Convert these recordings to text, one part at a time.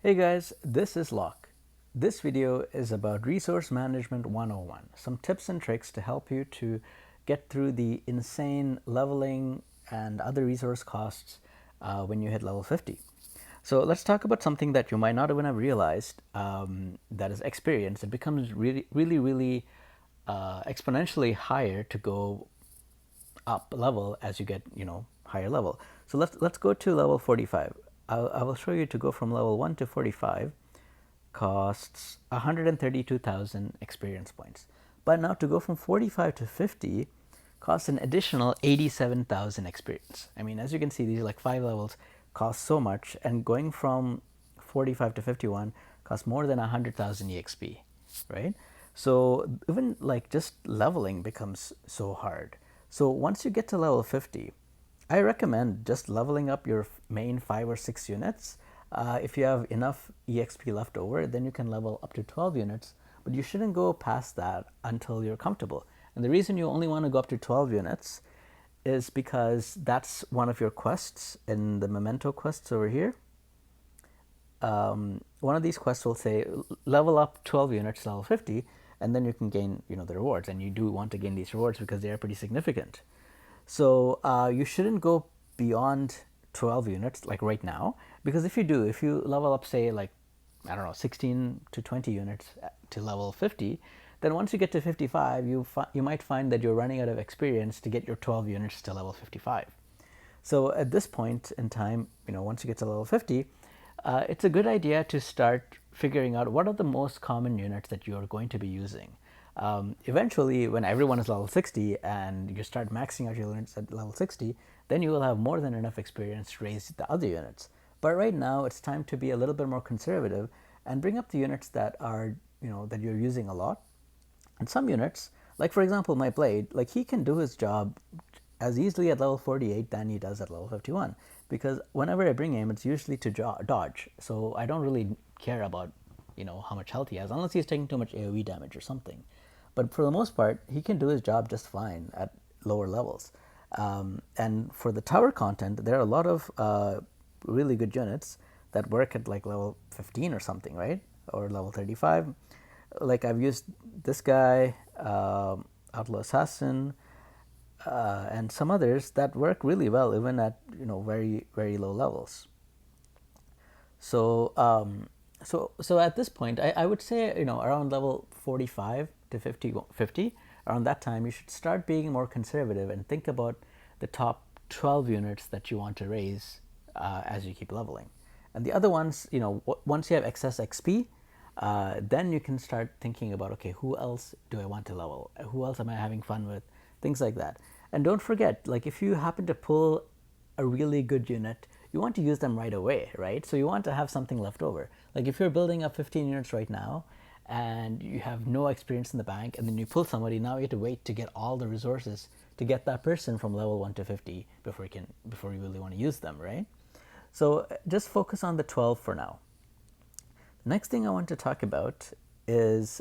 Hey guys, this is Locke. This video is about Resource Management 101, some tips and tricks to help you to get through the insane leveling and other resource costs when you hit level 50. So let's talk about something that you might not even have realized, that is experience. It becomes really exponentially higher to go up level as you get, higher level. So let's go to level 45. I will show you to go from level 1 to 45 costs 132,000 experience points. But now to go from 45 to 50 costs an additional 87,000 experience. I mean, as you can see, these are like 5 levels, cost so much, and going from 45 to 51 costs more than 100,000 EXP, right? So even like just leveling becomes so hard. So once you get to level 50, I recommend just leveling up your main 5 or 6 units. If you have enough EXP left over, then you can level up to 12 units, but you shouldn't go past that until you're comfortable. And the reason you only want to go up to 12 units is because that's one of your quests in the memento quests over here. One of these quests will say level up 12 units to level 50, and then you can gain the rewards, and you do want to gain these rewards because they are pretty significant. So you shouldn't go beyond 12 units like right now, because if you level up, say, like, I don't know, 16 to 20 units to level 50, then once you get to 55, you might find that you're running out of experience to get your 12 units to level 55. So at this point in time, once you get to level 50, it's a good idea to start figuring out what are the most common units that you're going to be using. Eventually, when everyone is level 60 and you start maxing out your units at level 60, then you will have more than enough experience to raise the other units. But right now, it's time to be a little bit more conservative and bring up the units that are, that you're using a lot. And some units, like for example, my blade, like he can do his job as easily at level 48 than he does at level 51, because whenever I bring him, it's usually to dodge. So I don't really care about, how much health he has, unless he's taking too much AoE damage or something. But for the most part, he can do his job just fine at lower levels. And for the tower content, there are a lot of really good units that work at like level 15 or something, right? Or level 35. Like I've used this guy, Outlaw Assassin, and some others that work really well even at very low levels. So so at this point, I would say around level 45 to 50, around that time you should start being more conservative and think about the top 12 units that you want to raise as you keep leveling. And the other ones, once you have excess XP, then you can start thinking about, okay, who else do I want to level? Who else am I having fun with? Things like that. And don't forget, like if you happen to pull a really good unit, you want to use them right away, right? So you want to have something left over. Like if you're building up 15 units right now and you have no experience in the bank, and then you pull somebody, now you have to wait to get all the resources to get that person from level 1 to 50 before you really want to use them, right? So just focus on the 12 for now. The next thing I want to talk about is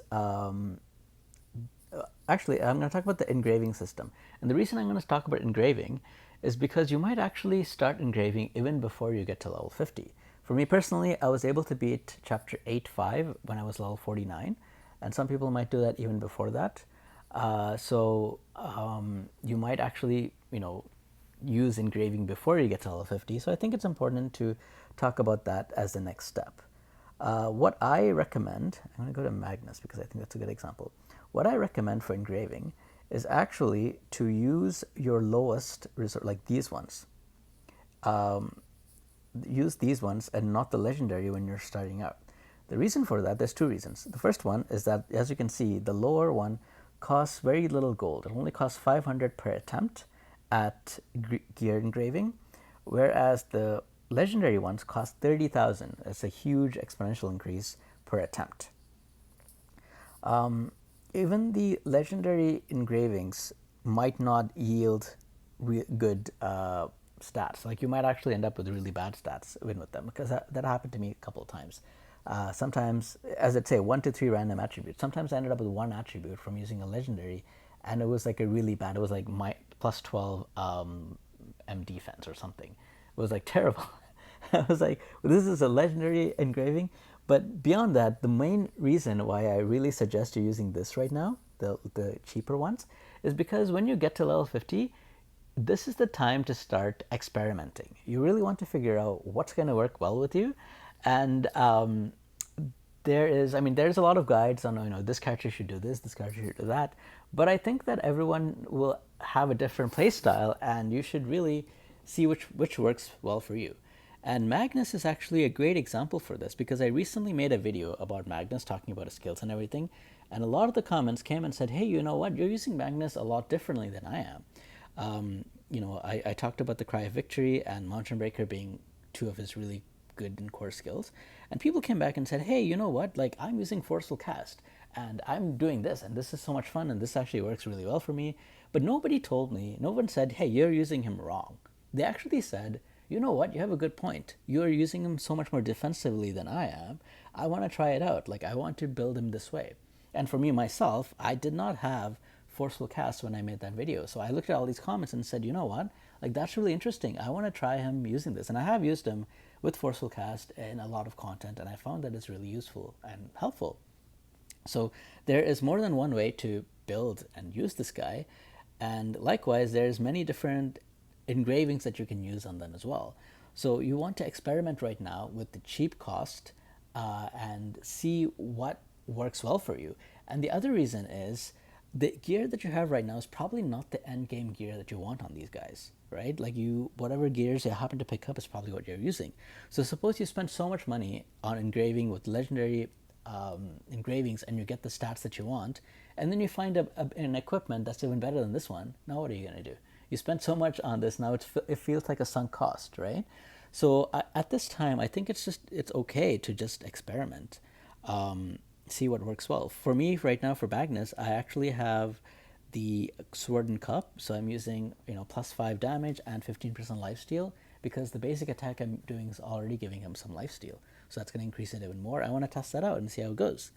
actually, I'm going to talk about the engraving system. And the reason I'm going to talk about engraving is because you might actually start engraving even before you get to level 50. For me personally, I was able to beat chapter 8.5 when I was level 49, and some people might do that even before that. So you might actually, use engraving before you get to level 50. So I think it's important to talk about that as the next step. What I recommend, I'm going to go to Magnus because I think that's a good example. What I recommend for engraving is actually to use your lowest resource, like these ones. Use these ones and not the legendary when you're starting out. The reason for that, there's two reasons. The first one is that, as you can see, the lower one costs very little gold. It only costs 500 per attempt at gear engraving, whereas the legendary ones cost 30,000. It's a huge exponential increase per attempt. Even the legendary engravings might not yield good stats. Like you might actually end up with really bad stats even with them, because that happened to me a couple of times. Sometimes, as I'd say, 1 to 3 random attributes. Sometimes I ended up with one attribute from using a legendary, and it was like a really bad. It was like my plus 12 M defense or something. It was like terrible. I was like, this is a legendary engraving. But beyond that, the main reason why I really suggest you using this right now, the cheaper ones, is because when you get to level 50, this is the time to start experimenting. You really want to figure out what's going to work well with you. And there's a lot of guides on, this character should do this character should do that. But I think that everyone will have a different play style, and you should really see which works well for you. And Magnus is actually a great example for this, because I recently made a video about Magnus talking about his skills and everything. And a lot of the comments came and said, hey, you know what? You're using Magnus a lot differently than I am. I talked about the Cry of Victory and Mountain Breaker being two of his really good and core skills. And people came back and said, hey, you know what? Like, I'm using Forceful Cast and I'm doing this, and this is so much fun, and this actually works really well for me. But nobody told me, no one said, hey, you're using him wrong. They actually said, you know what? You have a good point. You are using him so much more defensively than I am. I want to try it out. Like, I want to build him this way. And for me, myself, I did not have Forceful Cast when I made that video. So I looked at all these comments and said, you know what? Like, that's really interesting. I want to try him using this. And I have used him with Forceful Cast in a lot of content, and I found that it's really useful and helpful. So there is more than one way to build and use this guy. And likewise, there's many different engravings that you can use on them as well. So you want to experiment right now with the cheap cost and see what works well for you. And the other reason is the gear that you have right now is probably not the end game gear that you want on these guys, right? Like, whatever gears you happen to pick up is probably what you're using. So suppose you spend so much money on engraving with legendary engravings, and you get the stats that you want, and then you find an equipment that's even better than this one. Now what are you going to do? You spent so much on this, now it feels like a sunk cost, right? So at this time, I think it's okay to just experiment, see what works well. For me right now, for Magnus, I actually have the Sword and Cup, so I'm using +5 damage and 15% lifesteal, because the basic attack I'm doing is already giving him some lifesteal. So that's going to increase it even more. I want to test that out and see how it goes.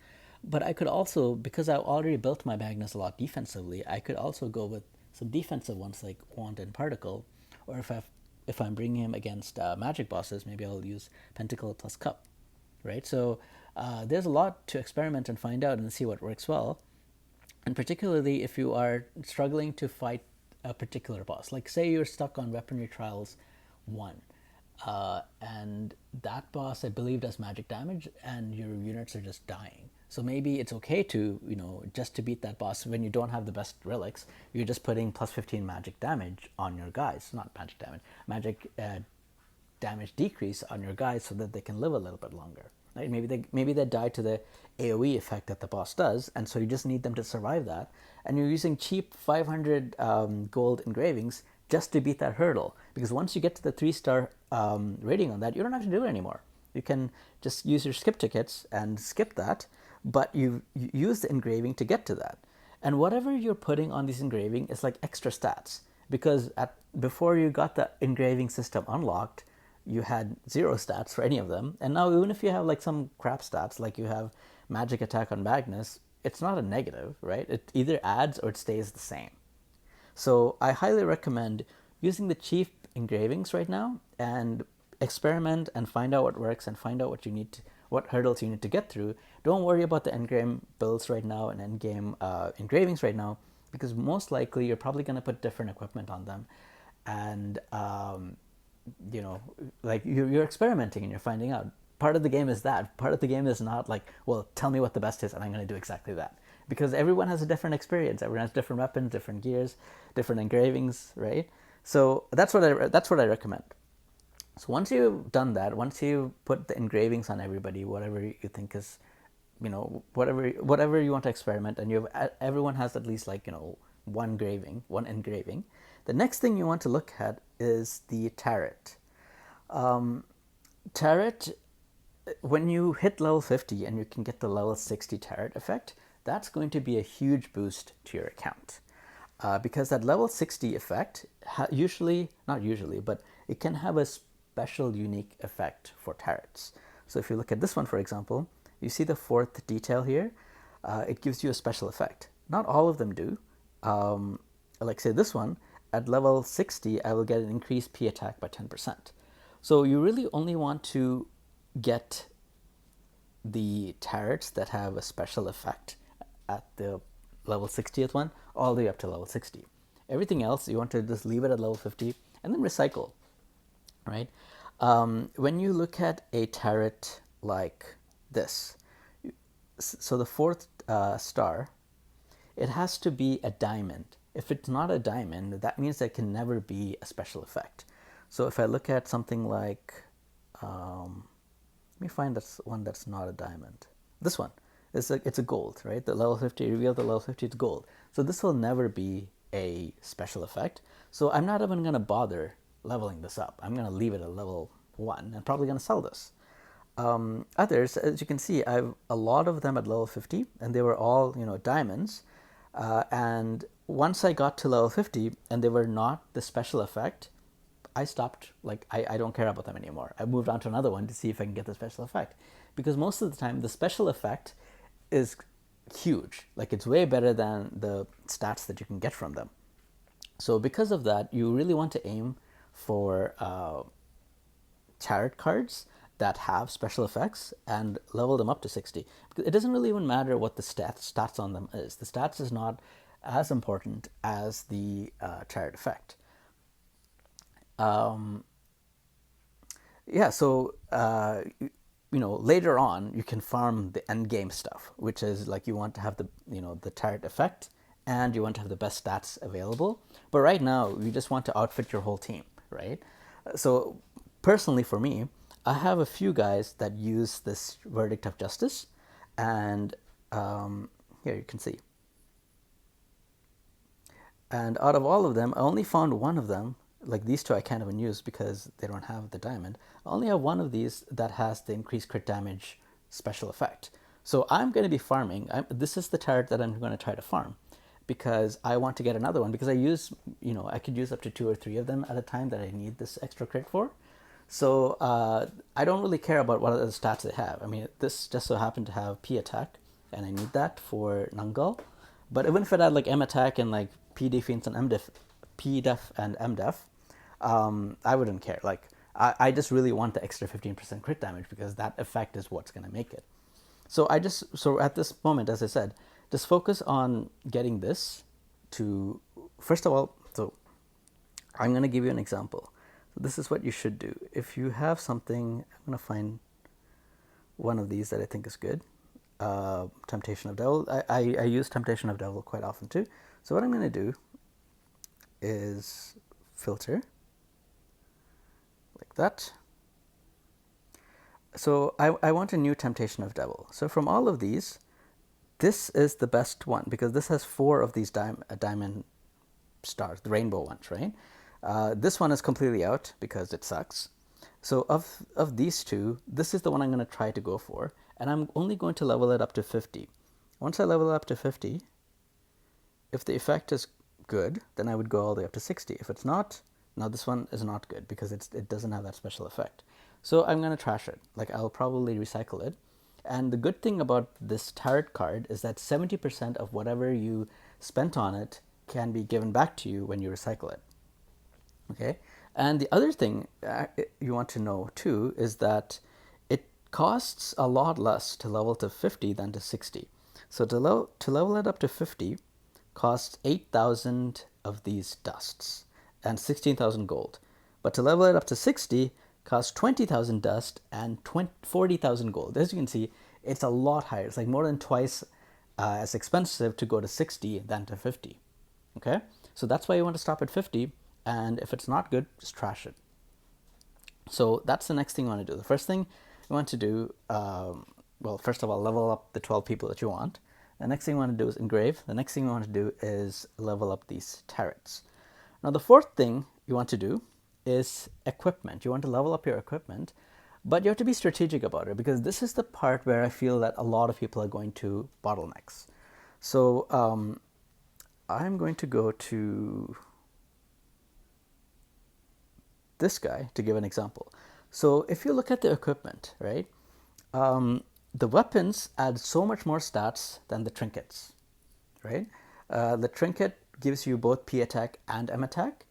But I could also, because I already built my Magnus a lot defensively, I could also go with some defensive ones like Wand and Particle. Or if I'm bringing him against magic bosses, maybe I'll use Pentacle plus Cup, right? So there's a lot to experiment and find out and see what works well. And particularly if you are struggling to fight a particular boss. Like, say you're stuck on Weaponry Trials 1. And that boss, I believe, does magic damage, and your units are just dying. So maybe it's okay to, just to beat that boss when you don't have the best relics, you're just putting +15 magic damage on your guys. Not magic damage, magic damage decrease on your guys, so that they can live a little bit longer. Right? Maybe they die to the AoE effect that the boss does, and so you just need them to survive that. And you're using cheap 500 gold engravings just to beat that hurdle, because once you get to the 3-star rating on that, you don't have to do it anymore. You can just use your skip tickets and skip that, but you use the engraving to get to that. And whatever you're putting on this engraving is like extra stats, because before you got the engraving system unlocked, you had 0 stats for any of them. And now even if you have like some crap stats, like you have magic attack on Magnus, it's not a negative, right? It either adds or it stays the same. So I highly recommend using the cheap engravings right now and experiment and find out what works and find out what hurdles you need to get through. Don't worry about the endgame builds right now and endgame engravings right now, because most likely you're probably going to put different equipment on them. And, like you're experimenting and you're finding out. Part of the game is that. Part of the game is not like, well, tell me what the best is and I'm going to do exactly that. Because everyone has a different experience. Everyone has different weapons, different gears, different engravings, right? So that's what I recommend. So once you've done that, once you put the engravings on everybody, whatever you think is, whatever you want to experiment, and everyone has at least one engraving. The next thing you want to look at is the turret. Turret, when you hit level 50 and you can get the level 60 turret effect, that's going to be a huge boost to your account. Because that level 60 effect, not usually, but it can have a special unique effect for turrets. So if you look at this one, for example, you see the 4th detail here, it gives you a special effect. Not all of them do. Like say this one, at level 60, I will get an increased P attack by 10%. So you really only want to get the turrets that have a special effect at the level 60th one all the way up to level 60. Everything else you want to just leave it at level 50 and then recycle, right? When you look at a turret like this, so the fourth star, it has to be a diamond. If it's not a diamond, that means there can never be a special effect. So if I look at something like, let me find that's one that's not a diamond. This one, it's a gold, right? The level 50, reveal the level 50, it's gold. So this will never be a special effect. So I'm not even going to bother leveling this up. I'm going to leave it at level 1 and probably going to sell this. Others, as you can see, I've a lot of them at level 50, and they were all, diamonds. And once I got to level 50 and they were not the special effect, I stopped. Like, I don't care about them anymore. I moved on to another one to see if I can get the special effect. Because most of the time, the special effect is huge. Like, it's way better than the stats that you can get from them. So because of that, you really want to aim for tarot cards that have special effects and level them up to 60. It doesn't really even matter what the stats on them is. The stats is not as important as the tarot effect. Yeah, so later on you can farm the end game stuff, which is like you want to have the tarot effect and you want to have the best stats available. But right now you just want to outfit your whole team, right? So personally for me, I have a few guys that use this verdict of justice, and here you can see. And out of all of them, I only found one of them. Like these two I can't even use because they don't have the diamond. I only have one of these that has the increased crit damage special effect. So I'm going to be farming. This is the turret that I'm going to try to farm because I want to get another one, because I could use up to 2 or 3 of them at a time that I need this extra crit for. So I don't really care about what other stats they have. I mean, this just so happened to have P attack, and I need that for Nungal. But even if it had like M attack and like P defense and M def, P def and M def, I wouldn't care. Like I just really want the extra 15% crit damage because that effect is what's going to make it. So at this moment, as I said, just focus on getting this to, first of all, so I'm going to give you an example. So this is what you should do. If you have something, I'm going to find one of these that I think is good. Temptation of Devil. I use Temptation of Devil quite often too. So what I'm going to do is filter like that. So I want a new Temptation of Devil. So from all of these, this is the best one because this has 4 of these diamond stars, the rainbow ones, right? This one is completely out because it sucks. So of these two, this is the one I'm going to try to go for, and I'm only going to level it up to 50. Once I level it up to 50, if the effect is good, then I would go all the way up to 60. If it's not, now this one is not good because it doesn't have that special effect. So I'm going to trash it. Like, I'll probably recycle it. And the good thing about this tarot card is that 70% of whatever you spent on it can be given back to you when you recycle it. Okay? And the other thing you want to know too is that it costs a lot less to level to 50 than to 60. So to level it up to 50 costs 8,000 of these dusts and 16,000 gold. But to level it up to 60 costs 20,000 dust and 40,000 gold. As you can see, it's a lot higher. It's like more than twice as expensive to go to 60 than to 50. Okay? So that's why you want to stop at 50. And if it's not good, just trash it. So that's the next thing you want to do. The first thing you want to do, first of all, level up the 12 people that you want. The next thing you want to do is engrave. The next thing you want to do is level up these turrets. Now, the fourth thing you want to do is equipment. You want to level up your equipment, but you have to be strategic about it because this is the part where I feel that a lot of people are going to bottlenecks. So I'm going to go to this guy to give an example. So if you look at the equipment, right, the weapons add so much more stats than the trinkets, right? The trinket gives you both P attack and M attack,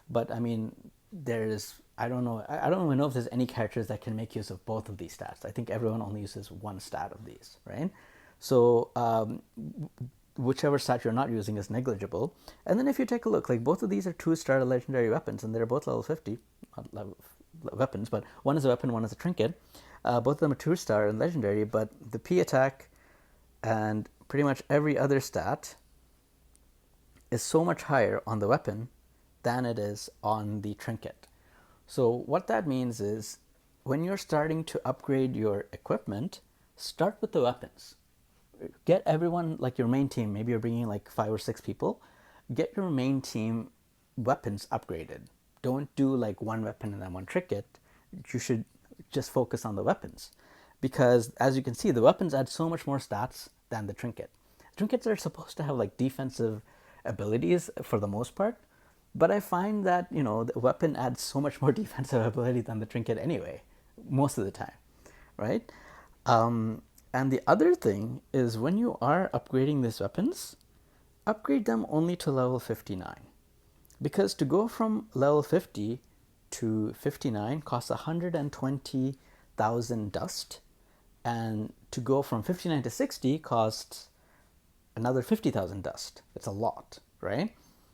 but I mean, there is I don't know. I don't even know if there's any characters that can make use of both of these stats. I think everyone only uses one stat of these, right? So whichever stat you're not using is negligible. And then if you take a look, like both of these are 2-star legendary weapons, and they're both level 50, not level weapons, but one is a weapon, one is a trinket. Both of them are 2-star and legendary, but the P attack and pretty much every other stat is so much higher on the weapon than it is on the trinket. So what that means is when you're starting to upgrade your equipment, start with the weapons. Get everyone, like your main team, maybe you're bringing like 5 or 6 people, get your main team weapons upgraded. Don't do like one weapon and then one trinket. You should just focus on the weapons, because as you can see, the weapons add so much more stats than the trinket. Trinkets are supposed to have like defensive abilities for the most part, but I find that, the weapon adds so much more defensive ability than the trinket anyway, most of the time, right? And the other thing is, when you are upgrading these weapons, upgrade them only to level 59. Because to go from level 50 to 59 costs 120,000 dust, and to go from 59 to 60 costs another 50,000 dust. It's a lot, right?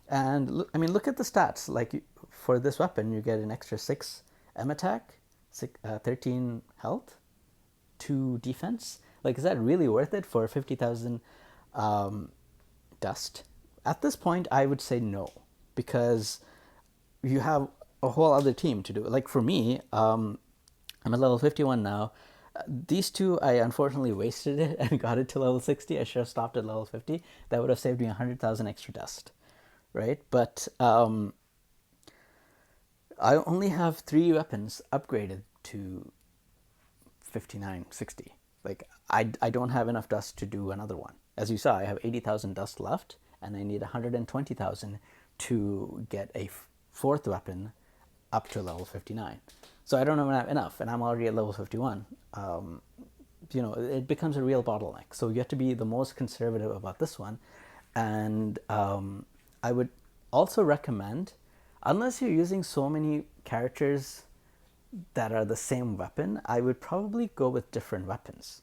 And look at the stats. Like for this weapon, you get an extra 6 M attack, 13 health, 2 defense. Like, is that really worth it for 50,000 dust? At this point, I would say no, because you have a whole other team to do it. Like for me, I'm at level 51 now. These two, I unfortunately wasted it and got it to level 60. I should have stopped at level 50. That would have saved me 100,000 extra dust, right? But I only have 3 weapons upgraded to 59, 60. Like, I don't have enough dust to do another one. As you saw, I have 80,000 dust left, and I need 120,000 to get a 4th weapon up to level 59. So I don't even have enough, and I'm already at level 51. It becomes a real bottleneck. So you have to be the most conservative about this one. And I would also recommend, unless you're using so many characters that are the same weapon, I would probably go with different weapons.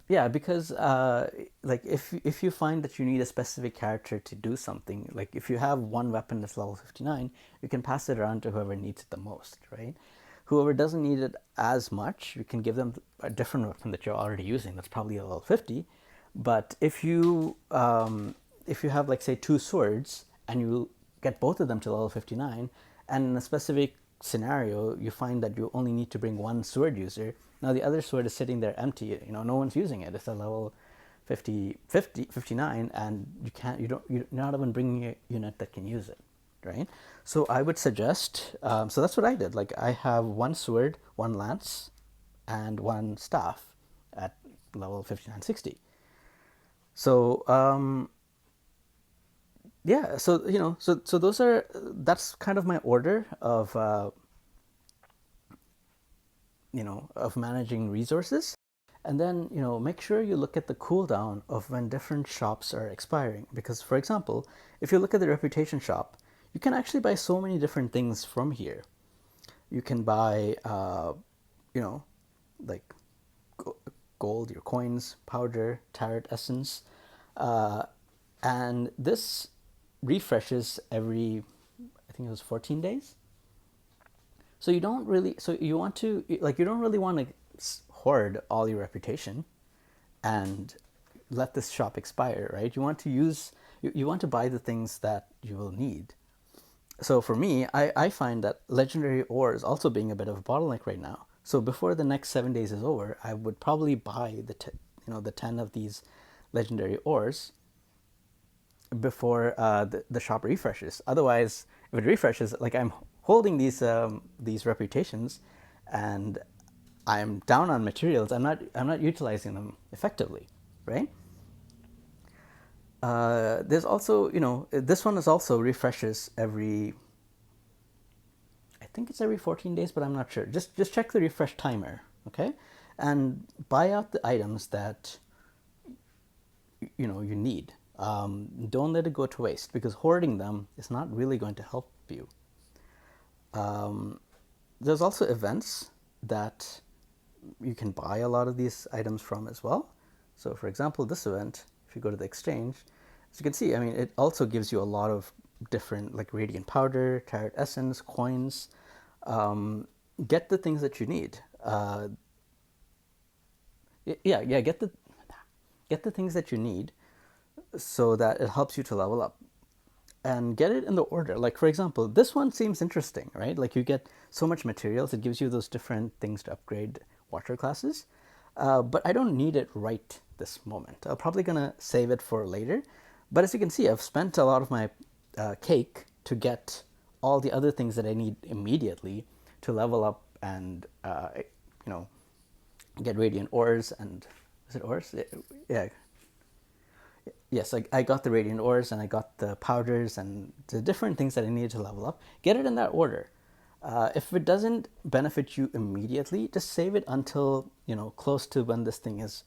Yeah, because like if you find that you need a specific character to do something, like if you have one weapon that's level 59, you can pass it around to whoever needs it the most, right? Whoever doesn't need it as much, you can give them a different weapon that you're already using that's probably level 50. But if you have, like, say, 2 swords, and you get both of them to level 59, and in a specific scenario you find that you only need to bring one sword user, now the other sword is sitting there empty, no one's using it, it's a level 59, and you're not even bringing a unit that can use it, right? So I would suggest, so that's what I did. Like, I have 1 sword, 1 lance, and 1 staff at level 59, 60. So yeah, so that's kind of my order of of managing resources. And then, make sure you look at the cooldown of when different shops are expiring, because, for example, if you look at the reputation shop, you can actually buy so many different things from here. You can buy like gold, your coins, powder, tarot essence, and this refreshes every, I think it was 14 days. So you don't really, so you want to, like, you don't really want to hoard all your reputation and let this shop expire, right? You want to you want to buy the things that you will need. So for me, I find that legendary ore is also being a bit of a bottleneck right now. So before the next 7 days is over, I would probably buy the 10 of these legendary ores before the shop refreshes. Otherwise, if it refreshes, like, I'm holding these reputations, and I'm down on materials. I'm not utilizing them effectively, right? There's also, this one is also refreshes every, I think it's every 14 days, but I'm not sure. Just check the refresh timer, okay? And buy out the items that you need. Don't let it go to waste, because hoarding them is not really going to help you. There's also events that you can buy a lot of these items from as well. So for example, this event, if you go to the exchange, as you can see, I mean, it also gives you a lot of different, like radiant powder, tarot essence, coins. Get the things that you need. Yeah, get the things that you need so that it helps you to level up, and get it in the order. Like for example, this one seems interesting, right? Like you get so much materials, it gives you those different things to upgrade water classes. But I don't need it right this moment. I'm probably gonna save it for later. But as you can see, I've spent a lot of my cake to get all the other things that I need immediately to level up and you know, get radiant ores. And is it ores? Yeah. Yes, I got the radiant ores and I got the powders and the different things that I needed to level up. Get it in that order. If it doesn't benefit you immediately, just save it until, you know, close to when this thing is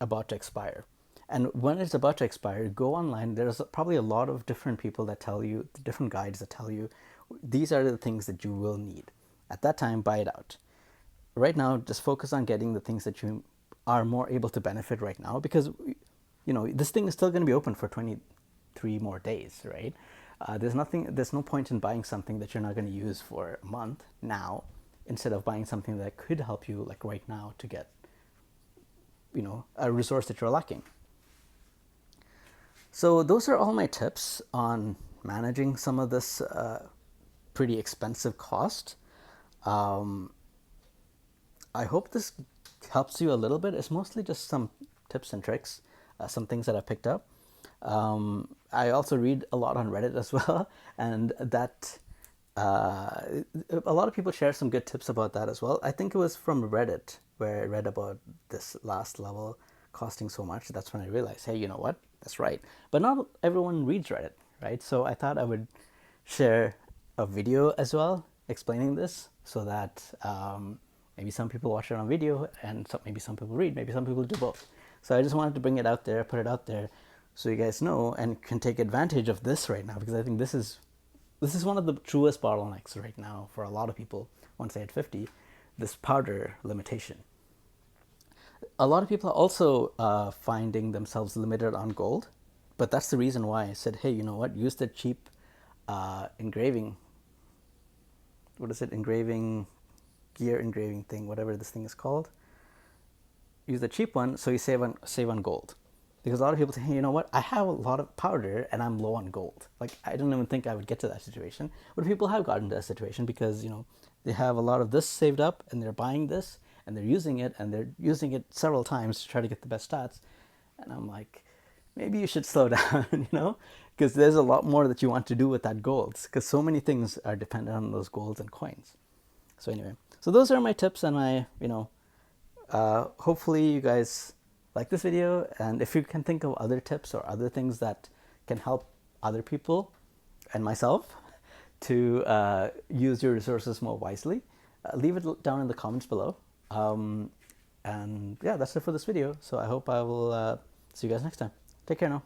about to expire. And when it's about to expire, go online. There's probably a lot of different people that tell you, different guides that tell you, these are the things that you will need. At that time, buy it out. Right now, just focus on getting the things that you are more able to benefit right now, because, you know, this thing is still going to be open for 23 more days, right? There's no point in buying something that you're not going to use for a month now, instead of buying something that could help you like right now to get, you know, a resource that you're lacking. So those are all my tips on managing some of this pretty expensive cost. I hope this helps you a little bit. It's mostly just some tips and tricks, some things that I picked up. I also read a lot on Reddit as well, and that a lot of people share some good tips about that as well. I think it was from Reddit where I read about this last level costing so much. That's when I realized, hey, you know what? That's right. But not everyone reads Reddit, right? So I thought I would share a video as well explaining this, so that maybe some people watch it on video and maybe some people read, maybe some people do both. So I just wanted to bring it out there, put it out there, so you guys know and can take advantage of this right now, because I think this is one of the truest bottlenecks right now for a lot of people once they hit 50, this powder limitation. A lot of people are also finding themselves limited on gold, but that's the reason why I said, hey, you know what, use the cheap engraving, what is it, gear engraving thing, whatever this thing is called. Use the cheap one so you save on gold. Because a lot of people say, hey, you know what, I have a lot of powder and I'm low on gold. Like, I don't even think I would get to that situation. But people have gotten to that situation because, you know, they have a lot of this saved up and they're buying this and they're using it several times to try to get the best stats. And I'm like, maybe you should slow down, you know, because there's a lot more that you want to do with that gold, because so many things are dependent on those golds and coins. So anyway, so those are my tips and my, you know, hopefully you guys like this video, and if you can think of other tips or other things that can help other people and myself to use your resources more wisely, leave it down in the comments below. And yeah, that's it for this video. So I hope I will see you guys next time. Take care now.